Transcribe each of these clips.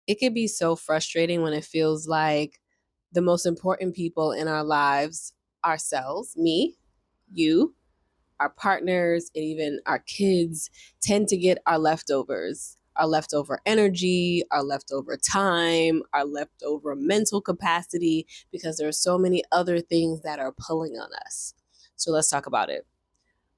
It could be so frustrating when it feels like the most important people in our lives, ourselves, me, you, our partners, and even our kids, tend to get our leftover energy, our leftover time, our leftover mental capacity, because there are so many other things that are pulling on us. So let's talk about it.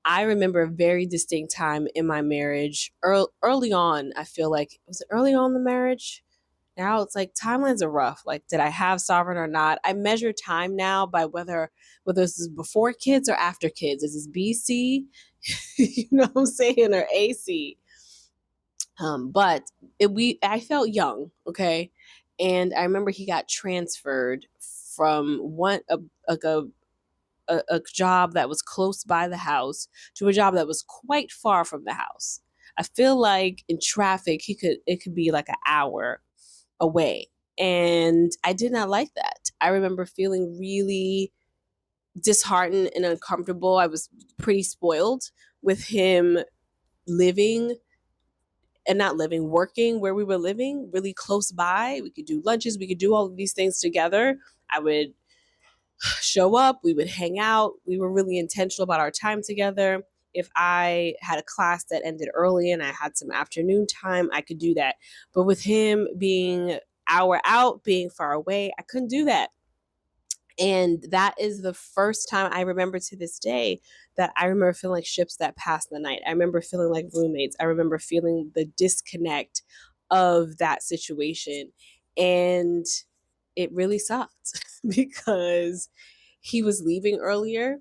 I remember a very distinct time in my marriage. Early on, I feel like, was it early on in the marriage? Now it's like timelines are rough. Like, did I have sovereign or not? I measure time now by whether this is before kids or after kids. Is this BC? You know what I'm saying? Or AC? But I felt young, okay? And I remember he got transferred from a job that was close by the house to a job that was quite far from the house. I feel like in traffic, it could be like an hour away. And I did not like that. I remember feeling really disheartened and uncomfortable. I was pretty spoiled with him living and not living, working where we were living, really close by. We could do lunches, we could do all of these things together. I would show up, we would hang out. We were really intentional about our time together. If I had a class that ended early and I had some afternoon time, I could do that. But with him being hour out, being far away, I couldn't do that. And that is the first time I remember to this day that I remember feeling like ships that passed the night. I remember feeling like roommates. I remember feeling the disconnect of that situation. And it really sucked because he was leaving earlier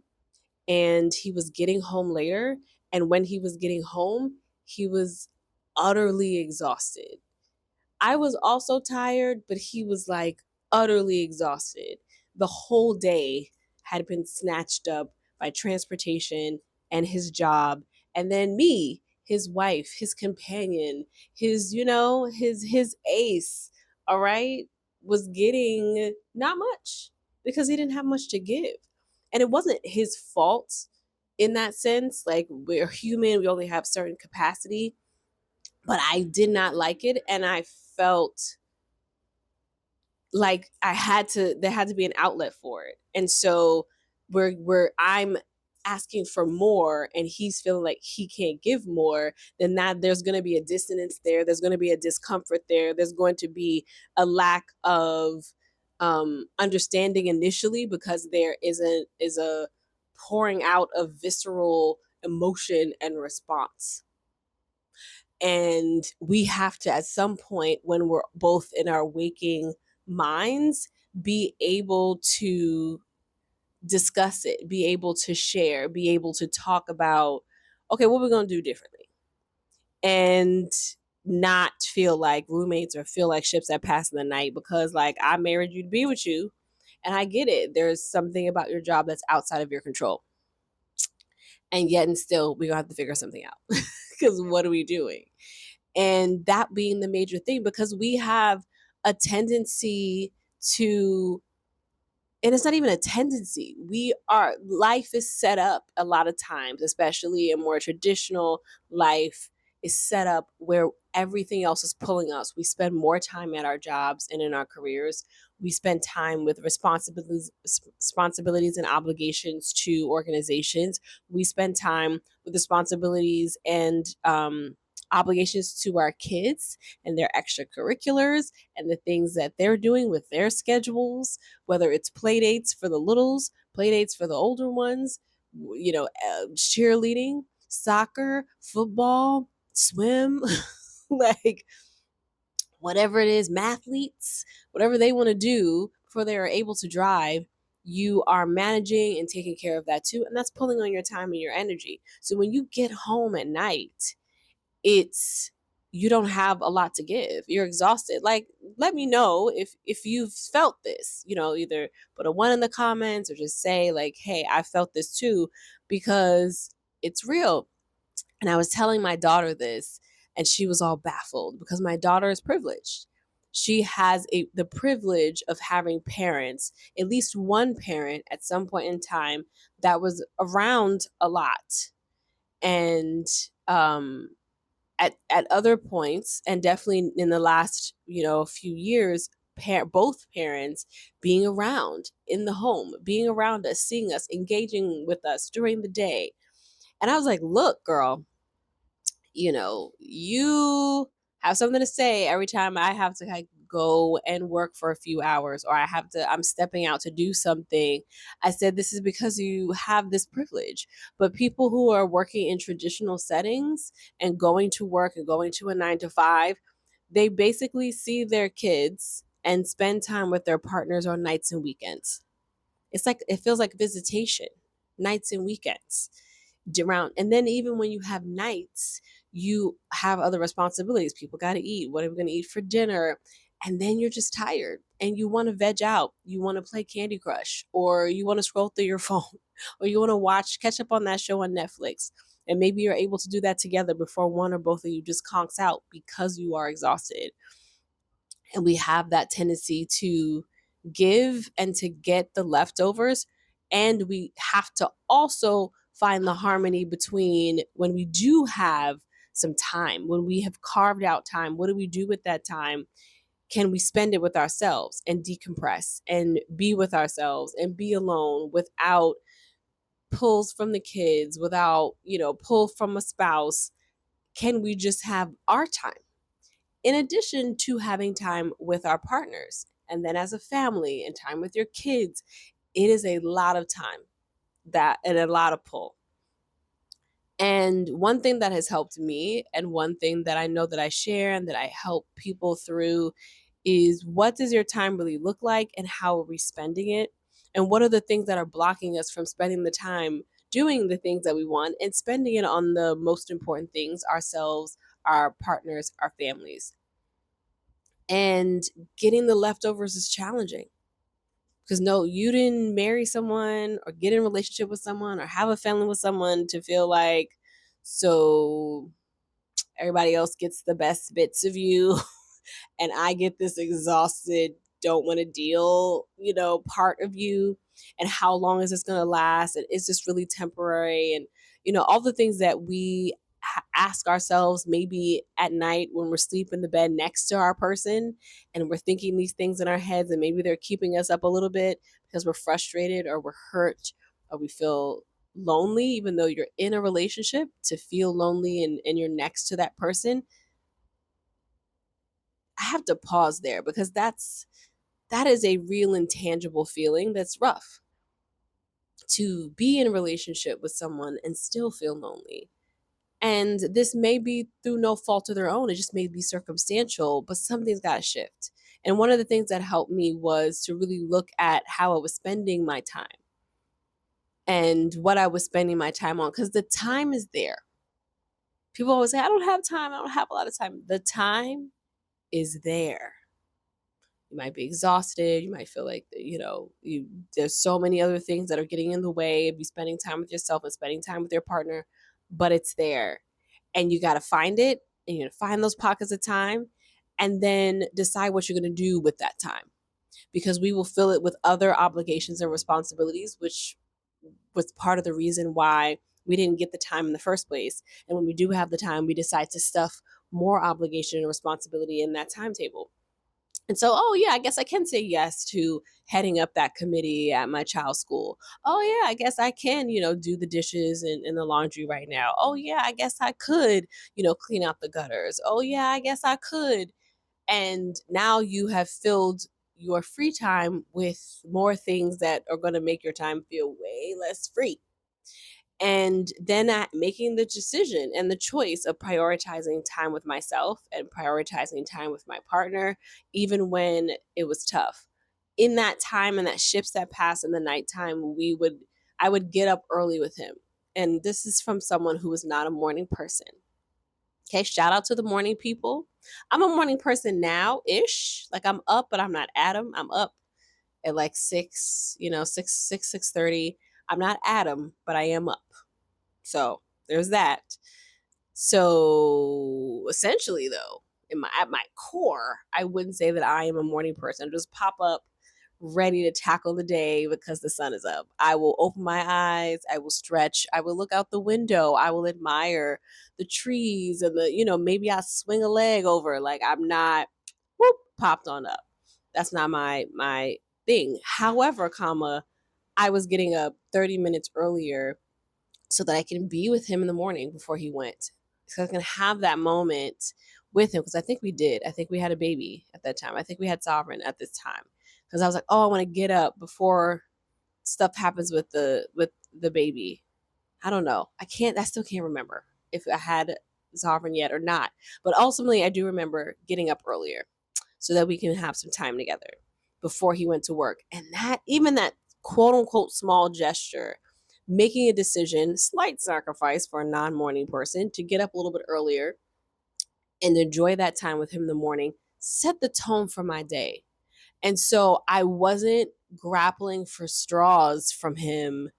and he was getting home later. And when he was getting home, he was utterly exhausted. I was also tired, but he was like utterly exhausted. The whole day had been snatched up by transportation and his job. And then me, his wife, his companion, his ace, all right, was getting not much because he didn't have much to give. And it wasn't his fault in that sense. Like, we're human, we only have certain capacity, but I did not like it. And I felt like there had to be an outlet for it. And so where I'm asking for more and he's feeling like he can't give more, then that there's going to be a dissonance there. There's going to be a discomfort there. There's going to be a lack of understanding initially because there is a pouring out of visceral emotion and response. And we have to, at some point, when we're both in our waking minds, be able to discuss it, be able to share, be able to talk about, okay, what we're going to do differently. And not feel like roommates or feel like ships that pass in the night because, like, I married you to be with you. And I get it. There's something about your job that's outside of your control. And yet, and still, we're going to have to figure something out because what are we doing? And that being the major thing, because we have a tendency to, and it's not even a tendency, life is set up a lot of times, especially a more traditional life is set up where everything else is pulling us. We spend more time at our jobs and in our careers. We spend time with responsibilities and obligations to organizations. We spend time with responsibilities and obligations to our kids and their extracurriculars and the things that they're doing with their schedules, whether it's play dates for the littles, play dates for the older ones, cheerleading, soccer, football, swim, like whatever it is, mathletes, whatever they want to do before they are able to drive, you are managing and taking care of that too. And that's pulling on your time and your energy. So when you get home at night, it's you don't have a lot to give. You're exhausted. Like, let me know if you've felt this. Either put a one in the comments or just say like, "Hey, I felt this too," because it's real. And I was telling my daughter this, and she was all baffled because my daughter is privileged. She has the privilege of having parents, at least one parent at some point in time that was around a lot. And At other points, and definitely in the last, few years, both parents being around in the home, being around us, seeing us, engaging with us during the day. And I was like, look, girl, you have something to say every time I have to like go and work for a few hours, or I'm stepping out to do something. I said, this is because you have this privilege. But people who are working in traditional settings and going to work and going to a 9 to 5, they basically see their kids and spend time with their partners on nights and weekends. It's like, it feels like visitation, nights and weekends around. And then even when you have nights, you have other responsibilities. People got to eat. What are we going to eat for dinner? And then you're just tired and you want to veg out. You want to play Candy Crush, or you want to scroll through your phone, or you want to catch up on that show on Netflix. And maybe you're able to do that together before one or both of you just conks out because you are exhausted. And we have that tendency to give and to get the leftovers. And we have to also find the harmony between when we do have some time, when we have carved out time, what do we do with that time? Can we spend it with ourselves and decompress and be with ourselves and be alone without pulls from the kids, without, pull from a spouse? Can we just have our time? In addition to having time with our partners, and then as a family and time with your kids, it is a lot of time that and a lot of pull. And one thing that has helped me, and one thing that I know that I share and that I help people through, is what does your time really look like and how are we spending it? And what are the things that are blocking us from spending the time doing the things that we want and spending it on the most important things, ourselves, our partners, our families? And getting the leftovers is challenging because no, you didn't marry someone or get in a relationship with someone or have a family with someone to feel like, so everybody else gets the best bits of you and I get this exhausted, don't want to deal, part of you. And how long is this going to last? And is this really temporary? And, all the things that we ask ourselves maybe at night when we're sleeping in the bed next to our person, and we're thinking these things in our heads, and maybe they're keeping us up a little bit because we're frustrated or we're hurt or we feel lonely, even though you're in a relationship. To feel lonely and you're next to that person, I have to pause there because that is a real intangible feeling that's rough, to be in a relationship with someone and still feel lonely. And this may be through no fault of their own, it just may be circumstantial, but something's got to shift. And one of the things that helped me was to really look at how I was spending my time and what I was spending my time on, because the time is there. People always say, I don't have time, I don't have a lot of time. The time is there. You might be exhausted. You might feel like, there's so many other things that are getting in the way of you spending time with yourself and spending time with your partner, but it's there. And you got to find it, and you got to find those pockets of time and then decide what you're going to do with that time, because we will fill it with other obligations and responsibilities, which was part of the reason why we didn't get the time in the first place. And when we do have the time, we decide to stuff more obligation and responsibility in that timetable. And so, oh yeah, I guess I can say yes to heading up that committee at my child's school. Oh yeah, I guess I can, do the dishes and the laundry right now. Oh yeah, I guess I could, clean out the gutters. Oh yeah, I guess I could. And now you have filled your free time with more things that are going to make your time feel way less free. And then making the decision and the choice of prioritizing time with myself and prioritizing time with my partner, even when it was tough. In that time and that shifts that pass in the nighttime, I would get up early with him. And this is from someone who is not a morning person. Okay, shout out to the morning people. I'm a morning person now ish. Like I'm up, but I'm not Adam. I'm up at like 6, 6:30. I'm not Adam, but I am up. So there's that. So essentially, though, at my core, I wouldn't say that I am a morning person. I just pop up, ready to tackle the day because the sun is up. I will open my eyes, I will stretch, I will look out the window, I will admire the trees and maybe I swing a leg over. Like I'm not whoop popped on up. That's not my thing. However, I was getting up 30 minutes earlier so that I can be with him in the morning before he went. So I can have that moment with him because I think we did. I think we had a baby at that time. I think we had Sovereign at this time because I was like, oh, I want to get up before stuff happens with the baby. I don't know. I still can't remember if I had Sovereign yet or not. But ultimately, I do remember getting up earlier so that we can have some time together before he went to work. And even that quote unquote small gesture, making a decision, slight sacrifice for a non morning person to get up a little bit earlier and enjoy that time with him in the morning, set the tone for my day. And so I wasn't grappling for straws from him.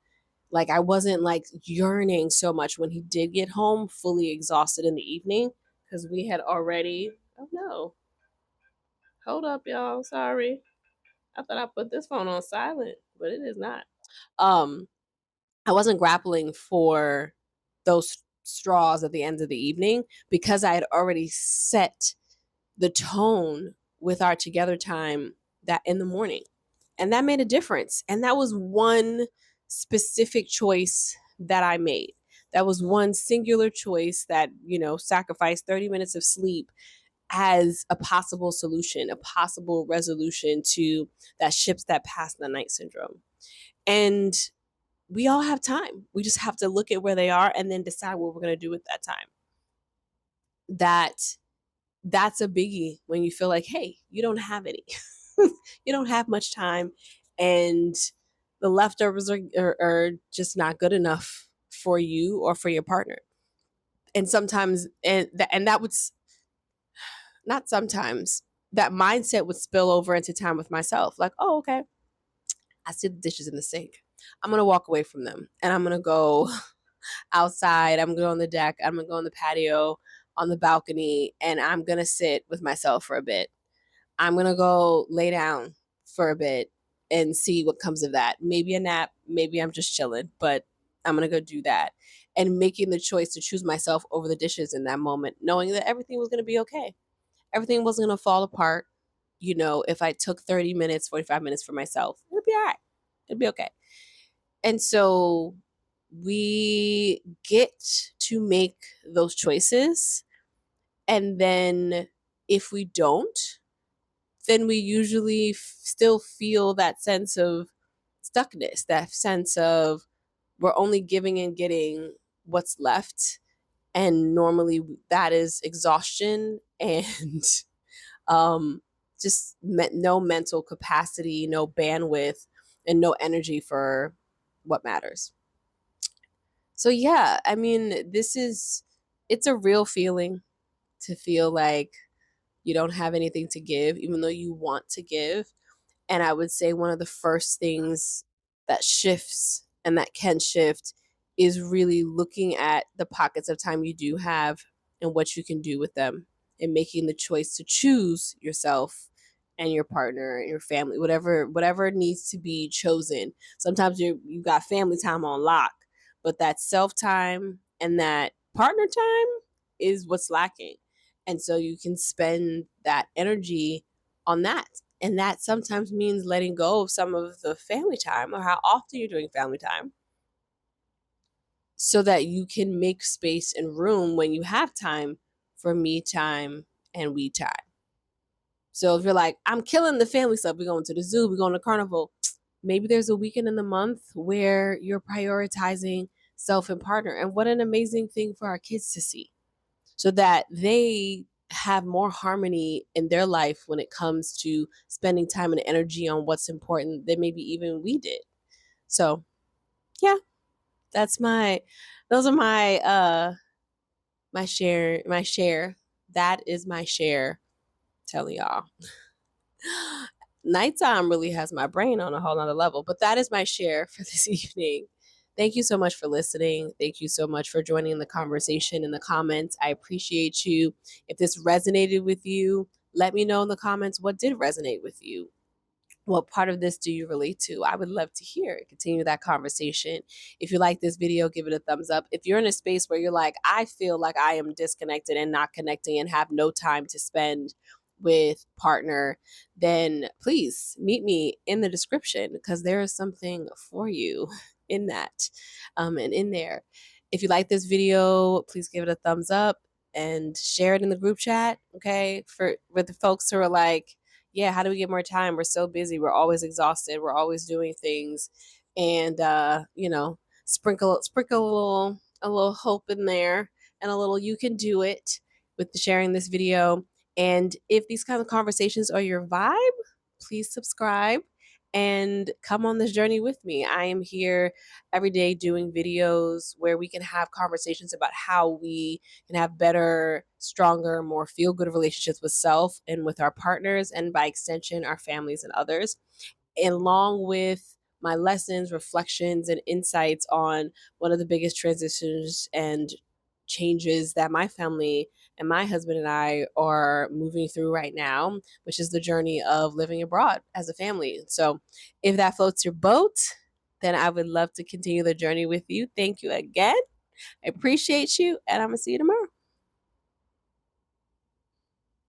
Like I wasn't like yearning so much when he did get home fully exhausted in the evening because we had already, oh no, hold up, y'all. Sorry. I thought I put this phone on silent, but it is not. Um, I wasn't grappling for those straws at the end of the evening because I had already set the tone with our together time that in the morning. And that made a difference. And that was one specific choice that I made. That was one singular choice that, sacrificed 30 minutes of sleep as a possible solution, a possible resolution to that ships that pass the night syndrome. And we all have time. We just have to look at where they are and then decide what we're going to do with that time. That's a biggie when you feel like, hey, you don't have any. You don't have much time and the leftovers are just not good enough for you or for your partner. And sometimes that would not sometimes that mindset would spill over into time with myself. Like, oh, okay, I see the dishes in the sink. I'm going to walk away from them and I'm going to go outside. I'm going to go on the deck. I'm going to go on the patio, on the balcony, and I'm going to sit with myself for a bit. I'm going to go lay down for a bit and see what comes of that. Maybe a nap. Maybe I'm just chilling, but I'm going to go do that. And making the choice to choose myself over the dishes in that moment, knowing that everything was going to be okay. Everything wasn't going to fall apart. If I took 30 minutes, 45 minutes for myself, it'll be all right. It'll be okay. And so we get to make those choices. And then if we don't, then we usually still feel that sense of stuckness, that sense of we're only giving and getting what's left. And normally that is exhaustion and just no mental capacity, no bandwidth, and no energy for what matters. So yeah, I mean, it's a real feeling to feel like you don't have anything to give, even though you want to give. And I would say one of the first things that shifts and that can shift is really looking at the pockets of time you do have and what you can do with them and making the choice to choose yourself and your partner and your family, whatever needs to be chosen. Sometimes you got family time on lock, but that self time and that partner time is what's lacking. And so you can spend that energy on that. And that sometimes means letting go of some of the family time or how often you're doing family time so that you can make space and room when you have time for me time and we time. So if you're like, I'm killing the family stuff, we're going to the zoo, we're going to carnival, maybe there's a weekend in the month where you're prioritizing self and partner. And what an amazing thing for our kids to see so that they have more harmony in their life when it comes to spending time and energy on what's important than maybe even we did. So yeah, those are my share. That is my share telling y'all. Nighttime really has my brain on a whole nother level, but that is my share for this evening. Thank you so much for listening. Thank you so much for joining the conversation in the comments. I appreciate you. If this resonated with you, let me know in the comments what did resonate with you. What part of this do you relate to? I would love to hear it. Continue that conversation. If you like this video, give it a thumbs up. If you're in a space where you're like, I feel like I am disconnected and not connecting and have no time to spend with partner, then please meet me in the description because there is something for you in that and in there. If you like this video, please give it a thumbs up and share it in the group chat. Okay, for with the folks who are like, yeah, how do we get more time? We're so busy. We're always exhausted. We're always doing things. And sprinkle a little hope in there and a little you can do it with the sharing this video. And if these kind of conversations are your vibe, please subscribe and come on this journey with me. I am here every day doing videos where we can have conversations about how we can have better, stronger, more feel good relationships with self and with our partners, and by extension, our families and others, along with my lessons, reflections, and insights on one of the biggest transitions and changes that my family and my husband and I are moving through right now, which is the journey of living abroad as a family. So, if that floats your boat, then I would love to continue the journey with you. Thank you again. I appreciate you, and I'm going to see you tomorrow.